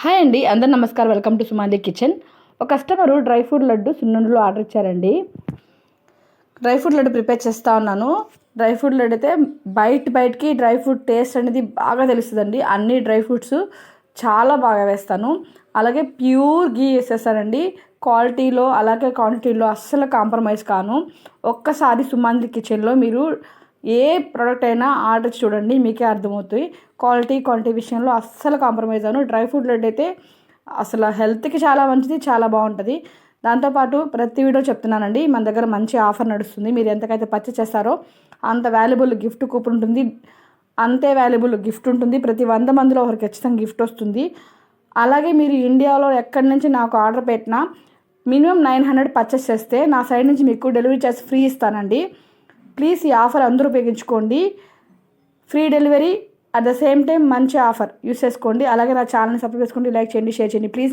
Hi అండి, అందరు నమస్కారం. Welcome to Sumali kitchen. ఒక కస్టమరు డ్రై ఫ్రూట్ లడ్డు సున్నుండలు ఆర్డర్ ఇచ్చారండి. డ్రై ఫ్రూట్ లడ్డు ప్రిపేర్ చేస్తూ ఉన్నాను. డ్రై ఫ్రూట్ లడ్డు అయితే బయటికి డ్రై ఫ్రూట్ టేస్ట్ అనేది బాగా తెలుస్తుందండి. అన్ని డ్రై ఫ్రూట్స్ చాలా బాగా వేస్తాను. అలాగే ప్యూర్ గీ వేసేస్తానండి. క్వాలిటీలో అలాగే క్వాంటిటీలో అస్సలు కాంప్రమైజ్ కాను. ఒక్కసారి సుమాలి కిచెన్లో మీరు ఏ ప్రోడక్ట్ అయినా ఆర్డర్ చూడండి, మీకే అర్థమవుతుంది. క్వాలిటీ విషయంలో అస్సలు కాంప్రమైజ్ అవ్వను. డ్రై ఫ్రూట్ లడ్డు అయితే అసలు హెల్త్కి చాలా మంచిది, చాలా బాగుంటుంది. దాంతోపాటు ప్రతి వీడియో చెప్తున్నానండి, మన దగ్గర మంచి ఆఫర్ నడుస్తుంది. మీరు ఎంతకైతే పర్చేస్ చేస్తారో అంత వాల్యుబుల్ గిఫ్ట్ కూపన్ ఉంటుంది, అంతే వాల్యుబుల్ గిఫ్ట్ ఉంటుంది. ప్రతి 100 మందిలో ఒకరికి ఖచ్చితంగా గిఫ్ట్ వస్తుంది. అలాగే మీరు ఇండియాలో ఎక్కడి నుంచి నాకు ఆర్డర్ పెట్టినా మినిమం 900 పర్చేస్ చేస్తే నా సైడ్ నుంచి మీకు డెలివరీ చార్జ్ ఫ్రీ ఇస్తానండి. ప్లీజ్ ఈ ఆఫర్ అందరూ ఉపయోగించుకోండి. Free delivery at the same time మంచి ఆఫర్ యూస్ చేసుకోండి. అలాగే నా ఛానల్ని సబ్స్క్రైబ్ చేసుకోండి, లైక్ చేయండి, షేర్ చేయండి ప్లీజ్.